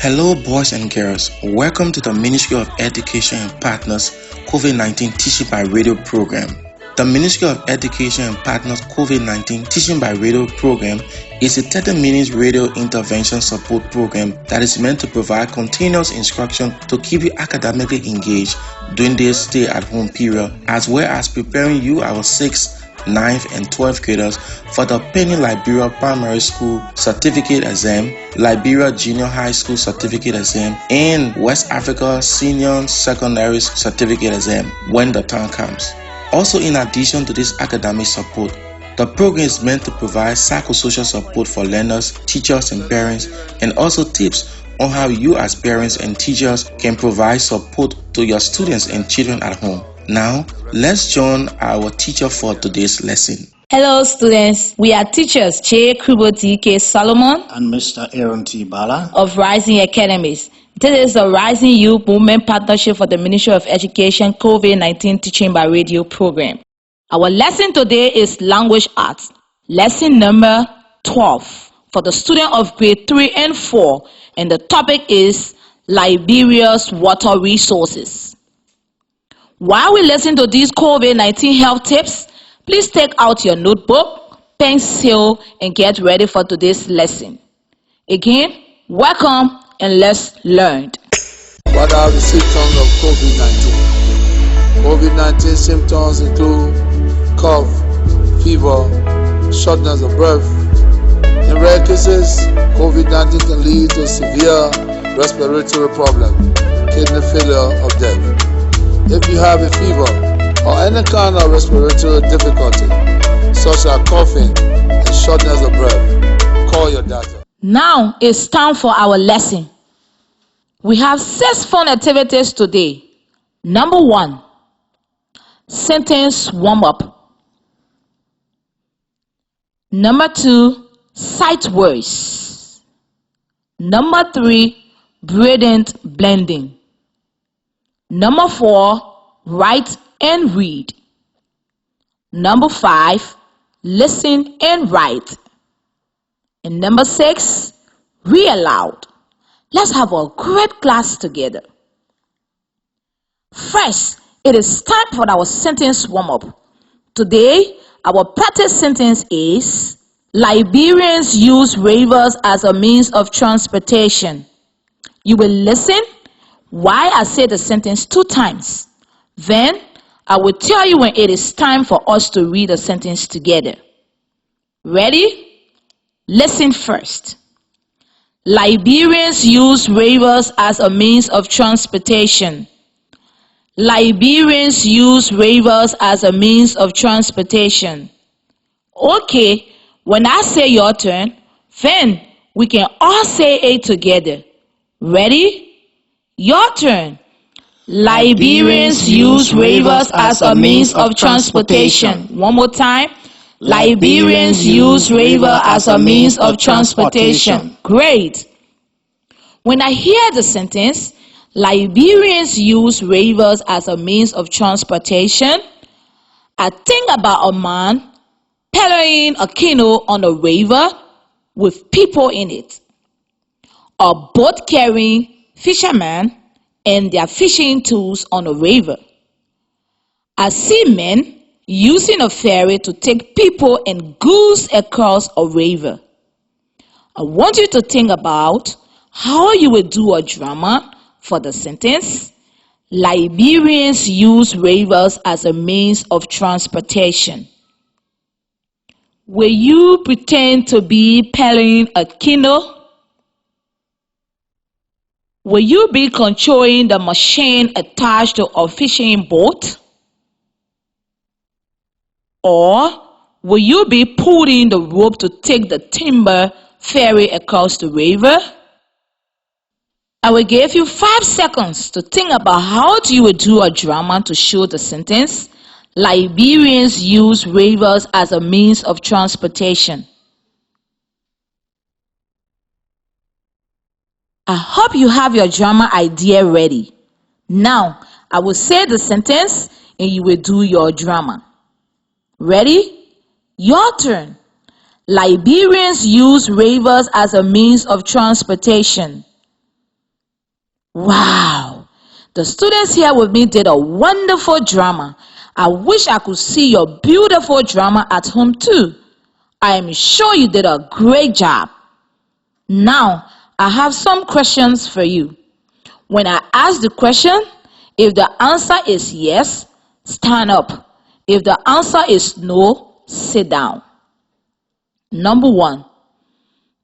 Hello boys and girls, welcome to the Ministry of Education and Partners COVID-19 Teaching by Radio program. The Ministry of Education and Partners COVID-19 Teaching by Radio program is a 30-minute radio intervention support program that is meant to provide continuous instruction to keep you academically engaged during this stay-at-home period, as well as preparing you, our 6th, 9th and 12th graders for the pending Liberia Primary School Certificate Exam, Liberia Junior High School Certificate Exam, and West Africa Senior Secondary Certificate Exam when the time comes. Also, in addition to this academic support, the program is meant to provide psychosocial support for learners, teachers and parents, and also tips on how you as parents and teachers can provide support to your students and children at home. Now, let's join our teacher for today's lesson. Hello students, we are teachers J. Krubo T.K. Solomon and Mr. Aaron T. Ballah of Rising Academies. This is the Rising Youth Movement Partnership for the Ministry of Education COVID-19 Teaching by Radio program. Our lesson today is Language Arts, lesson number 12 for the student of grade 3 and 4, and the topic is Liberia's water resources. While we listen to these COVID-19 health tips, please take out your notebook, pencil, and get ready for today's lesson. Again, welcome and let's learn. What are the symptoms of COVID-19? COVID-19 symptoms include cough, fever, shortness of breath. In rare cases, COVID-19 can lead to severe respiratory problem, kidney failure, or death. If you have a fever or any kind of respiratory difficulty, such as coughing and shortness of breath, call your doctor. Now it's time for our lesson. We have 6 fun activities today. Number 1, sentence warm-up. Number 2, sight words. Number 3, gradient blending. Number 4, write and read. Number 5, listen and write. And number 6, read aloud. Let's have a great class together. First, it is time for our sentence warm-up. Today, our practice sentence is, Liberians use rivers as a means of transportation. You will listen while I say the sentence 2 times. Then, I will tell you when it is time for us to read the sentence together. Ready? Listen first. Liberians use rivers as a means of transportation. Liberians use rivers as a means of transportation. Okay, when I say your turn, then we can all say it together. Ready? Your turn. Liberians use rivers as a means of transportation. One more time. Liberians use river as a means of transportation. Great. When I hear the sentence, Liberians use rivers as a means of transportation, I think about a man paddling a canoe on a river with people in it. A boat carrying fishermen and their fishing tools on a river. I see men using a ferry to take people and goods across a river. I want you to think about how you will do a drama for the sentence, Liberians use rivers as a means of transportation. Will you pretend to be paddling a canoe? Will you be controlling the machine attached to a fishing boat? Or will you be pulling the rope to take the timber ferry across the river? I will give you 5 seconds to think about how you will do a drama to show the sentence, Liberians use rivers as a means of transportation. I hope you have your drama idea ready. Now, I will say the sentence and you will do your drama. Ready? Your turn. Liberians use rivers as a means of transportation. Wow! The students here with me did a wonderful drama. I wish I could see your beautiful drama at home too. I am sure you did a great job. Now, I have some questions for you. When I ask the question, if the answer is yes, stand up. If the answer is no, sit down. Number 1.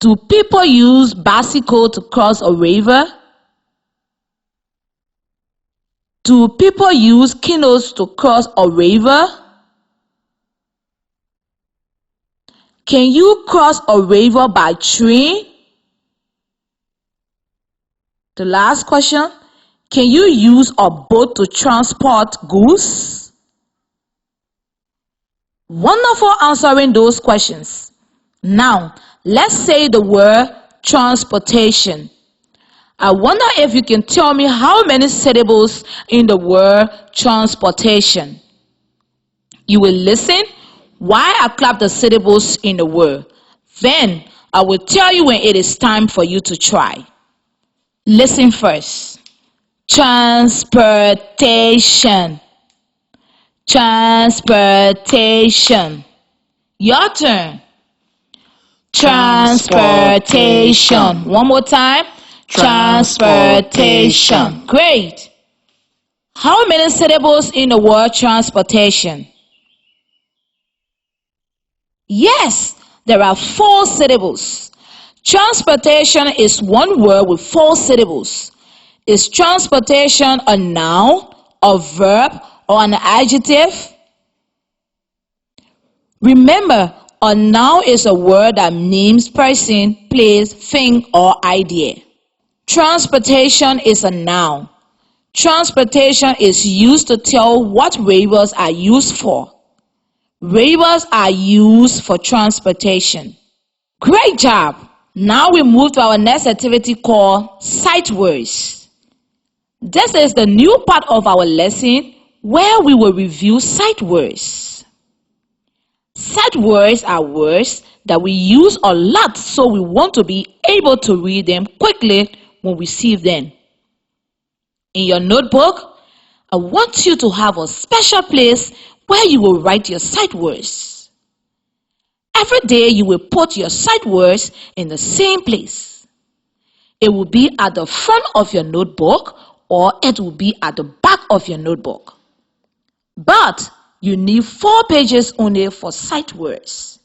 Do people use bicycle to cross a river? Do people use canoes to cross a river? Can you cross a river by train? The last question, can you use a boat to transport goods? Wonderful answering those questions. Now, let's say the word transportation. I wonder if you can tell me how many syllables in the word transportation. You will listen while I clap the syllables in the word. Then, I will tell you when it is time for you to try. Listen first. Transportation. Transportation. Your turn. Transportation. One more time. Transportation. Great. How many syllables in the word transportation? Yes, there are 4 syllables. Transportation is one word with 4 syllables. Is transportation a noun, a verb, or an adjective? Remember, a noun is a word that names person, place, thing, or idea. Transportation is a noun. Transportation is used to tell what rivers are used for. Rivers are used for transportation. Great job! Now we move to our next activity called sight words. This is the new part of our lesson where we will review sight words. Sight words are words that we use a lot, so we want to be able to read them quickly when we see them. In your notebook, I want you to have a special place where you will write your sight words. Every day you will put your sight words in the same place. It will be at the front of your notebook or it will be at the back of your notebook. But you need 4 pages only for sight words.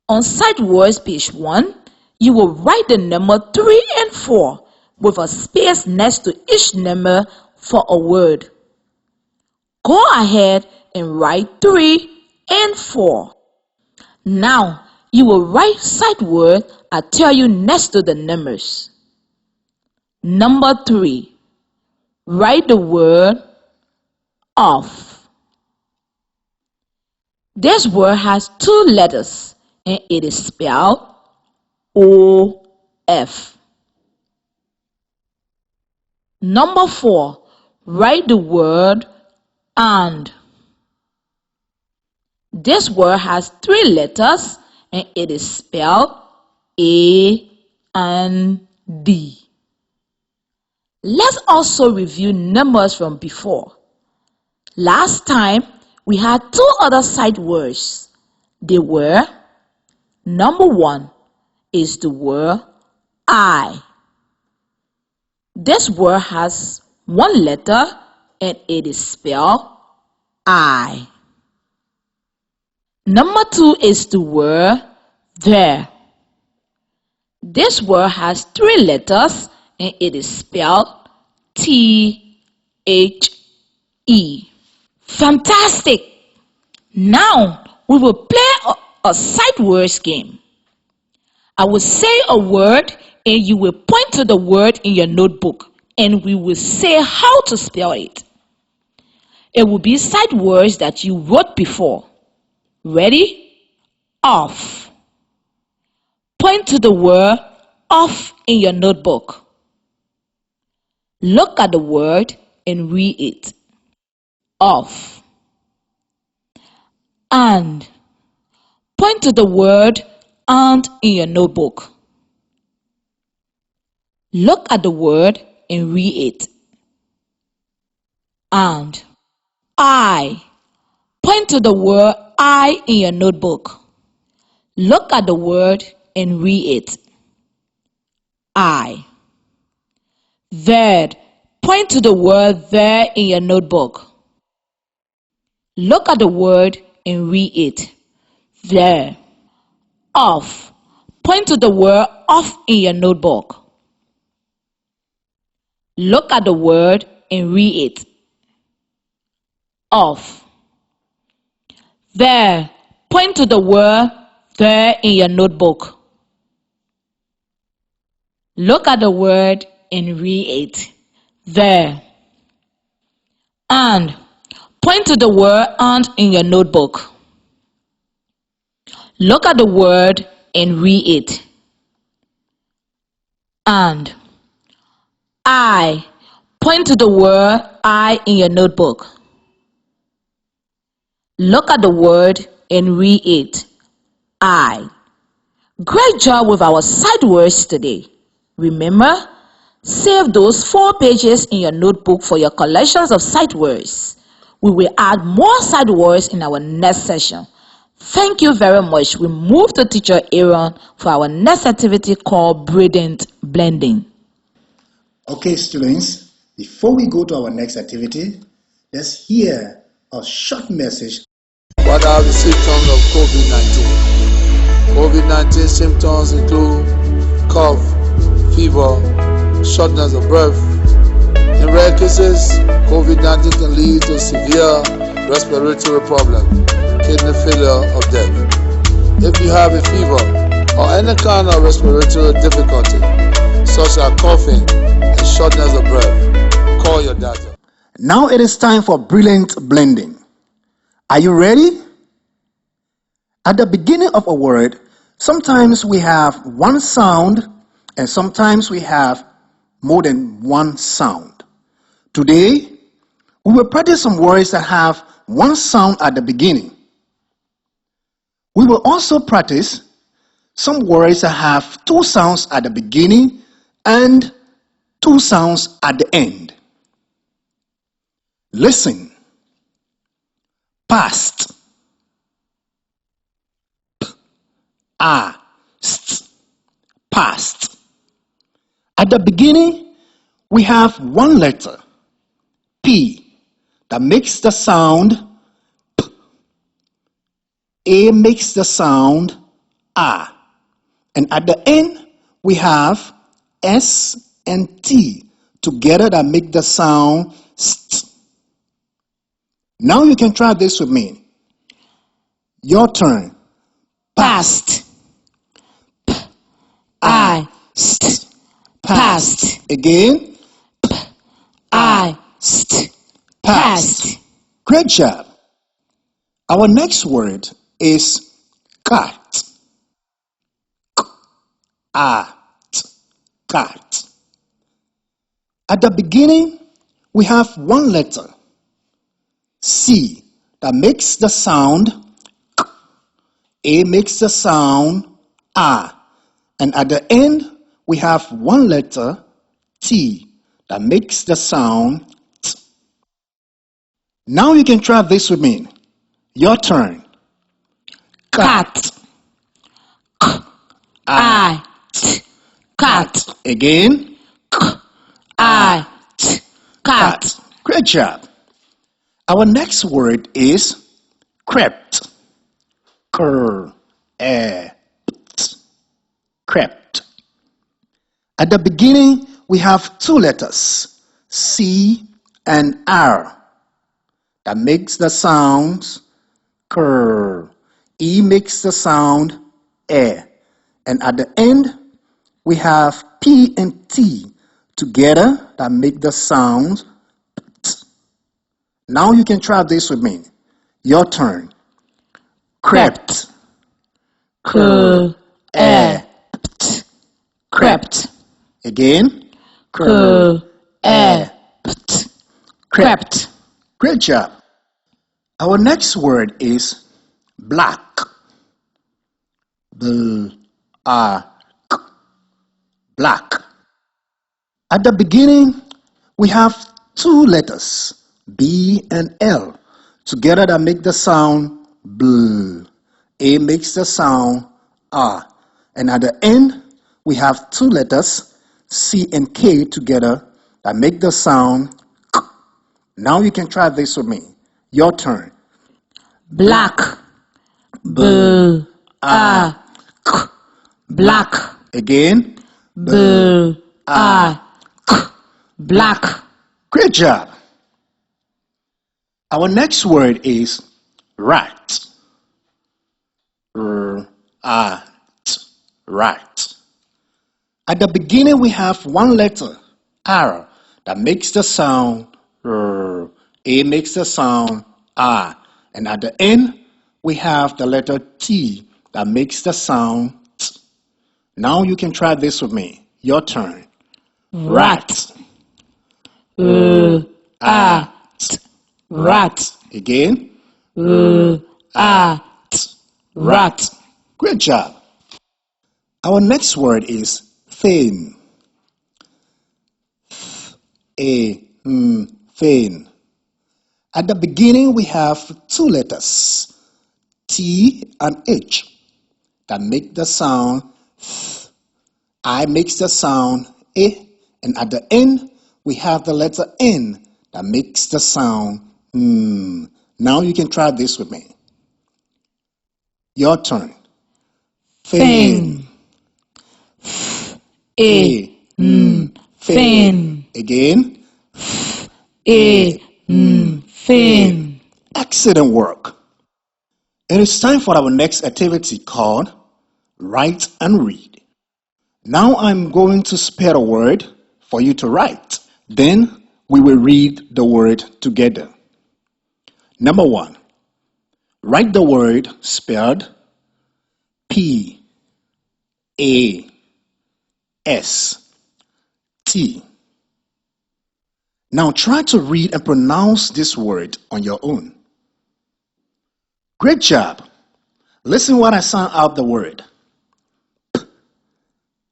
On sight words page 1, you will write the number 3 and 4 with a space next to each number for a word. Go ahead and write 3 and 4. Now, you will write sight word I tell you next to the numbers. Number 3. Write the word off. This word has 2 letters and it is spelled O-F. Number 4. Write the word and. This word has 3 letters and it is spelled A-N-D. Let's also review numbers from before. Last time, we had 2 other sight words. They were, number 1 is the word I. This word has 1 letter and it is spelled I. Number 2 is the word there. This word has 3 letters and it is spelled T-H-E. Fantastic! Now we will play a sight words game. I will say a word and you will point to the word in your notebook and we will say how to spell it. It will be sight words that you wrote before. Ready? Off. Point to the word off in your notebook. Look at the word and read it. Off. And. Point to the word and in your notebook. Look at the word and read it. And I. Point to the word I in your notebook. Look at the word and read it. I. There. Point to the word there in your notebook. Look at the word and read it. There. Off. Point to the word off in your notebook. Look at the word and read it. Off. There. Point to the word there in your notebook. Look at the word and read it. There. And. Point to the word and in your notebook. Look at the word and read it. And. I. Point to the word I in your notebook. Look at the word and read it. I. Great job with our sight words today. Remember, save those 4 pages in your notebook for your collections of sight words. We will add more sight words in our next session. Thank you very much. We move to Teacher Aaron for our next activity called Brilliant Blending. Okay, students, before we go to our next activity, let's hear a short message. What are the symptoms of COVID-19? COVID-19 symptoms include cough, fever, shortness of breath. In rare cases, COVID-19 can lead to severe respiratory problem, kidney failure, or death. If you have a fever or any kind of respiratory difficulty, such as coughing and shortness of breath, call your doctor. Now it is time for brilliant blending. Are you ready? At the beginning of a word, sometimes we have one sound and sometimes we have more than one sound. Today, we will practice some words that have one sound at the beginning. We will also practice some words that have 2 sounds at the beginning and 2 sounds at the end. Listen. Past. Past. At the beginning, we have one letter, P, that makes the sound P. A makes the sound A. And at the end, we have S and T together that make the sound ST. Now you can try this with me. Your turn. Past. I. St. Past. Again. I. St. Past. Great job. Our next word is cat. Cat. At the beginning, we have one letter, C, that makes the sound K. A makes the sound A. And at the end, we have one letter, T, that makes the sound T. Now you can try this with me. Your turn. Cat. I. T. Cat. Again. I. T. Cat. Great job. Our next word is crept. Crept. At the beginning, we have 2 letters, C and R, that makes the sounds cr. E makes the sound e. And at the end, we have P and T together that make the sound t. Now you can try this with me. Your turn. Crept. Crept. Again. Crept. Great job. Our next word is black. Black. At the beginning, we have two letters, B and L, together that make the sound bl. A makes the sound ah. And at the end, we have two letters, C and K, together that make the sound k. Now you can try this with me. Your turn. Black. B. A. K. Black. Again. B. A. K. Black. Great job. Our next word is rat. R-A-T. Rat. At the beginning, we have one letter, R, that makes the sound R. A makes the sound A. And at the end, we have the letter T that makes the sound T. Now you can try this with me. Your turn. Rat. R-A-T. Rat. Again. R-A-T. Rat. Great job. Our next word is fame. Fame. At the beginning, we have two letters, T and H, that make the sound th. I makes the sound A, and at the end, we have the letter N that makes the sound n. Now you can try this with me. Your turn. Fame. A. Fame. Again. A. Fame. Excellent work. It is time for our next activity called Write and Read. Now I'm going to spell a word for you to write. Then we will read the word together. Number 1. Write the word spelled P A S T. Now try to read and pronounce this word on your own. Great job. Listen when I sound out the word.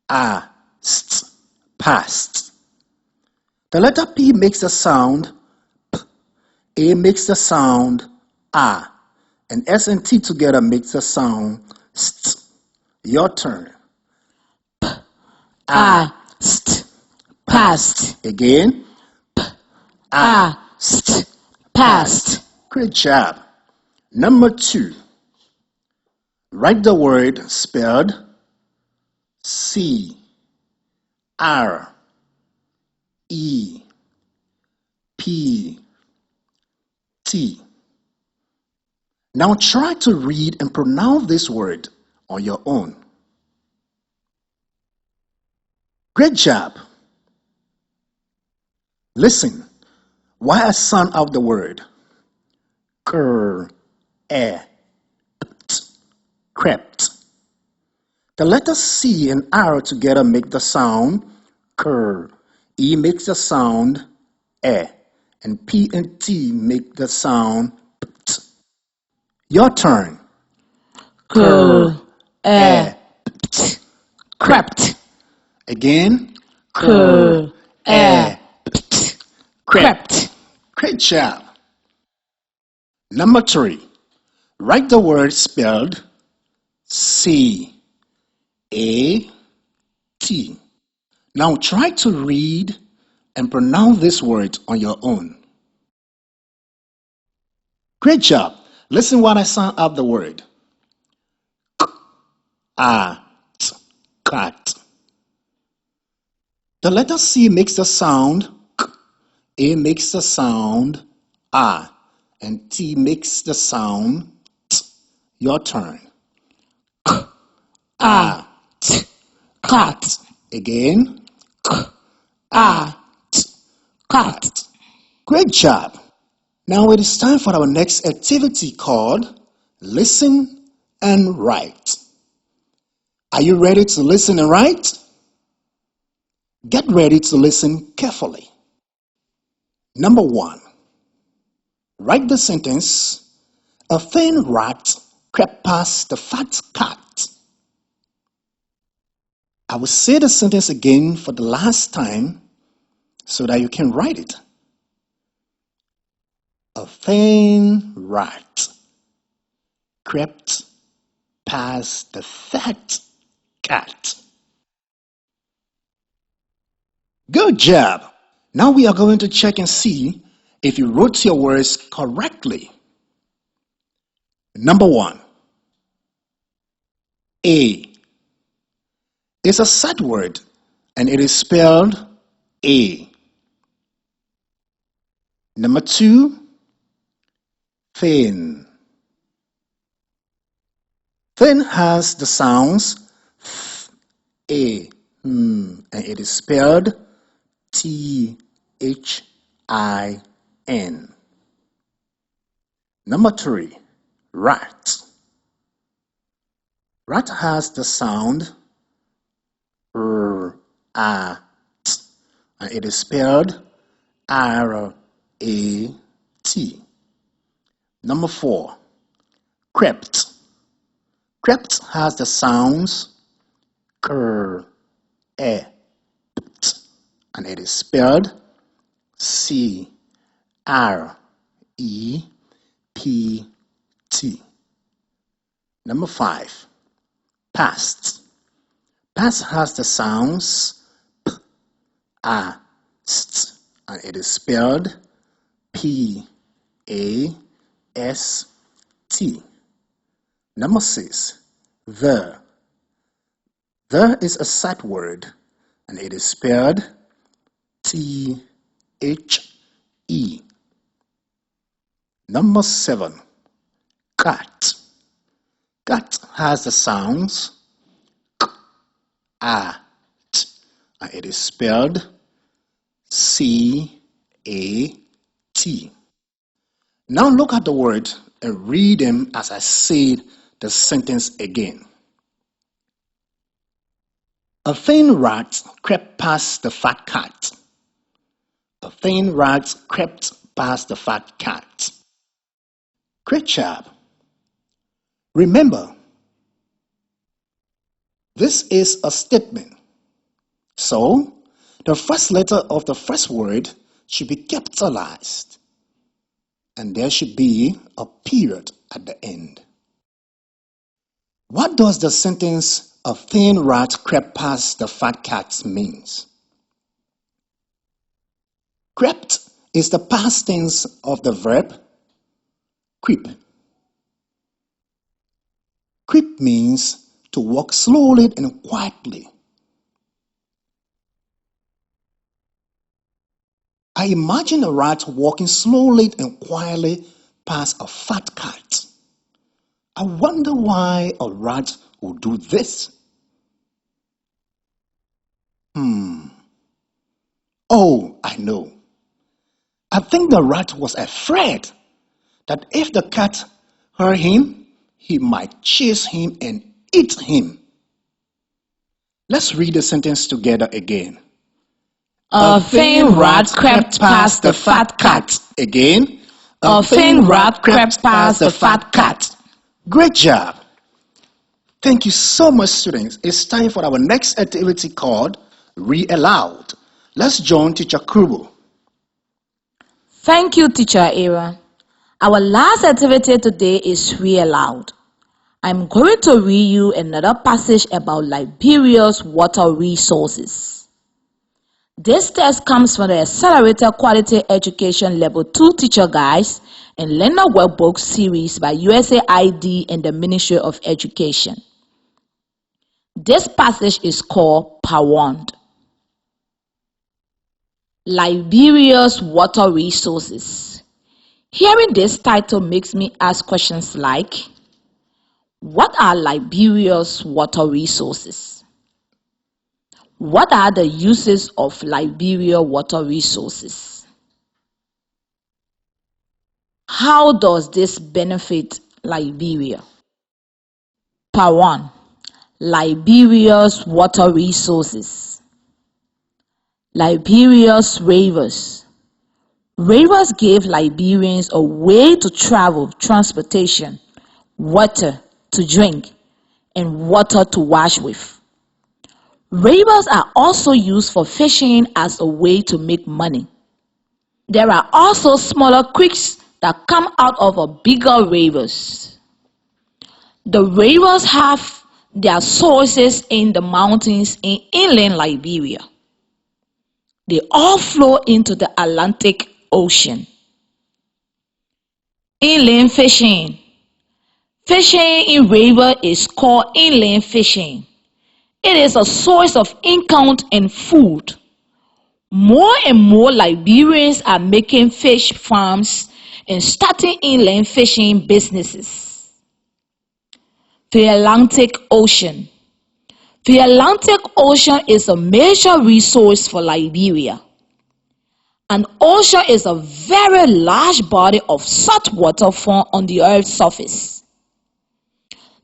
Past. Past. The letter P makes the sound P. A makes the sound A. And S and T together makes the sound st. Your turn. Past. Past. Again. Past. Past. Great job. Number 2. Write the word spelled C R E P T. Now try to read and pronounce this word on your own. Great job. Listen while I sound out the word. Crept. The letters C and R together make the sound cur. E makes the sound e. And P and T make the sound pt. Your turn. Crept. Again. Crept. Great job. Number 3. Write the word spelled C A T. Now try to read and pronounce this word on your own. Great job. Listen while I sound out the word. Cat. The letter C makes the sound K. A makes the sound A. And T makes the sound T. Your turn. Cat. Again. Cat. Great job. Now it is time for our next activity called Listen and Write. Are you ready to listen and write? Get ready to listen carefully. Number 1. Write the sentence, a thin rat crept past the fat cat. I will say the sentence again for the last time so that you can write it. A thin rat crept past the fat cat. Good job! Now we are going to check and see if you wrote your words correctly. Number 1. A is a sad word and it is spelled A. Number 2, thin. Thin has the sounds A, and it is spelled Thin. Number 3, rat. Rat has the sound R-A-T, and it is spelled R-A-T. Number 4, crept. Crept has the sounds K-E-P-T, and it is spelled C-R-E-P-T. Number 5, past. Past has the sounds P-A-S-T, and it is spelled P-A-S-T. Number 6, the. The is a sad word, and it is spelled T-H-E. Number 7, cat. Cat has the sounds K-A-T, and it is spelled C-A-T. Now look at the word and read them as I say the sentence again. A thin rat crept past the fat cat. A thin rat crept past the fat cat. Great job. Remember, this is a statement. So, the first letter of the first word should be capitalized, and there should be a period at the end. What does the sentence "a thin rat crept past the fat cat" means? Crept is the past tense of the verb creep. Creep means to walk slowly and quietly. I imagine a rat walking slowly and quietly past a fat cat. I wonder why a rat would do this. Oh, I know. I think the rat was afraid that if the cat heard him, he might chase him and eat him. Let's read the sentence together again. A thin rat crept past the fat cat. Again. A thin rat crept past the fat cat. Great job. Thank you so much, students. It's time for our next activity called Read Aloud. Let's join Teacher Krubo. Thank you, Teacher Aaron. Our last activity today is Read Aloud. I'm going to read you another passage about Liberia's water resources. This text comes from the Accelerated Quality Education Level 2 Teacher Guides and Learner Workbook series by USAID and the Ministry of Education. This passage is called Tawanda. Liberia's water resources. Hearing this title makes me ask questions like, what are Liberia's water resources? What are the uses of Liberia water resources? How does this benefit Liberia? Part 1. Liberia's water resources. Liberia's rivers. Rivers gave Liberians a way to travel, transportation, water to drink, and water to wash with. Rivers are also used for fishing as a way to make money. There are also smaller creeks that come out of bigger rivers. The rivers have their sources in the mountains in inland Liberia. They all flow into the Atlantic Ocean. Inland fishing. Fishing in rivers is called inland fishing. It is a source of income and food. More and more Liberians are making fish farms and starting inland fishing businesses. The Atlantic Ocean. The Atlantic Ocean is a major resource for Liberia. An ocean is a very large body of salt water found on the Earth's surface.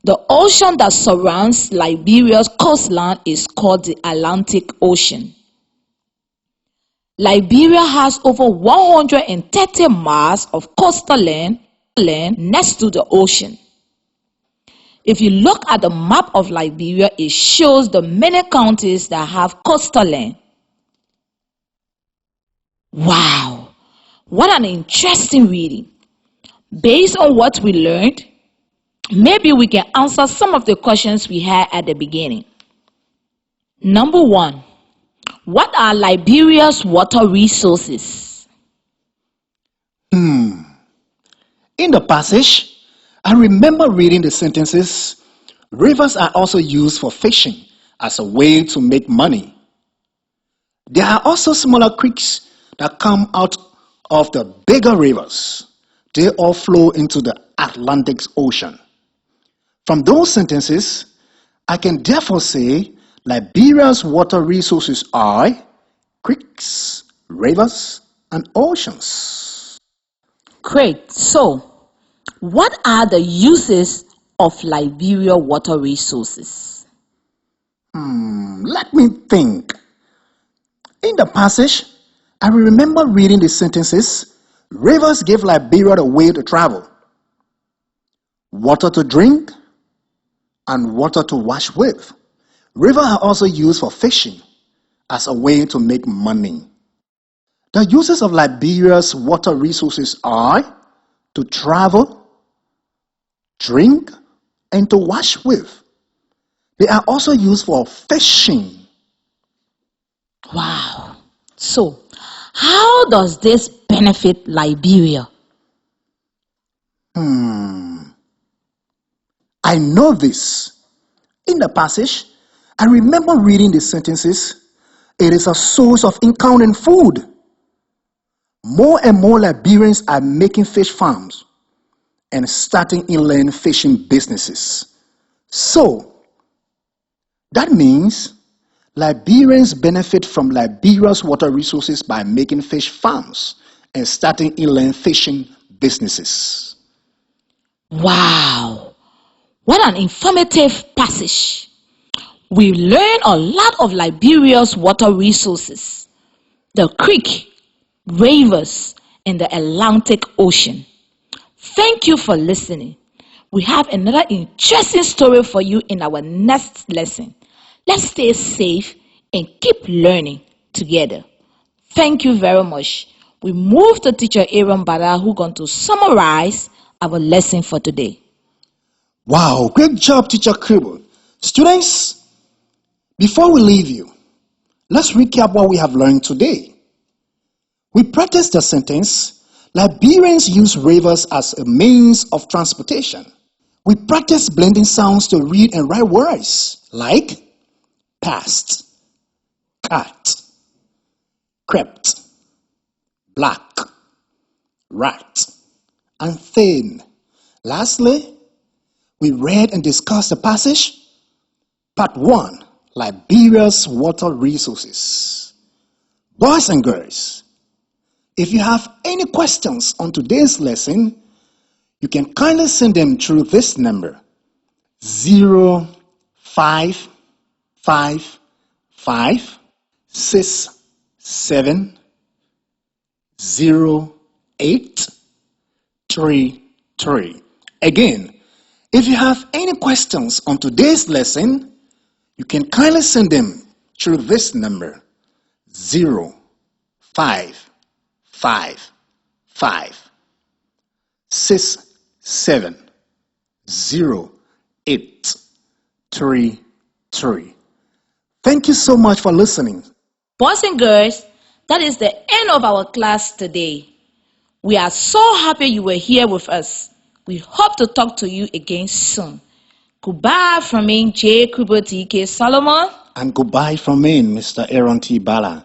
The ocean that surrounds Liberia's coastline is called the Atlantic Ocean. Liberia has over 130 miles of coastal land next to the ocean. If you look at the map of Liberia, it shows the many counties that have coastal land. Wow, what an interesting reading. Based on what we learned, maybe we can answer some of the questions we had at the beginning. Number 1, what are Liberia's water resources? In the passage, I remember reading the sentences, rivers are also used for fishing as a way to make money. There are also smaller creeks that come out of the bigger rivers. They all flow into the Atlantic Ocean. From those sentences, I can therefore say Liberia's water resources are creeks, rivers, and oceans. Great. So, what are the uses of Liberia water resources? Let me think. In the passage, I remember reading the sentences, rivers give Liberia the way to travel, water to drink, and water to wash with. Rivers are also used for fishing as a way to make money. The uses of Liberia's water resources are to travel, drink, and to wash with. They are also used for fishing. Wow. So, how does this benefit Liberia? I know this. In the passage, I remember reading the sentences, it is a source of income and food. More and more Liberians are making fish farms and starting inland fishing businesses. So, that means Liberians benefit from Liberia's water resources by making fish farms and starting inland fishing businesses. Wow. What an informative passage. We learn a lot of Liberia's water resources, the creek, rivers, and the Atlantic Ocean. Thank you for listening. We have another interesting story for you in our next lesson. Let's stay safe and keep learning together. Thank you very much. We move to Teacher Aaron Ballah, who's going to summarize our lesson for today. Wow, great job, Teacher Krubo. Students, before we leave you, let's recap what we have learned today. We practiced the sentence, Liberians use rivers as a means of transportation. We practiced blending sounds to read and write words like past, cat, crept, black, rat, and thin. Lastly, we read and discussed the passage, Part 1, Liberia's water resources. Boys and girls, if you have any questions on today's lesson, you can kindly send them through this number, 0555670833. Again, if you have any questions on today's lesson, you can kindly send them through this number 0555670833. Thank you so much for listening. Boys and girls, that is the end of our class today. We are so happy you were here with us. We hope to talk to you again soon. Goodbye from me, J. Krubo T.K. Solomon. And goodbye from me, Mr. Aaron T. Ballah.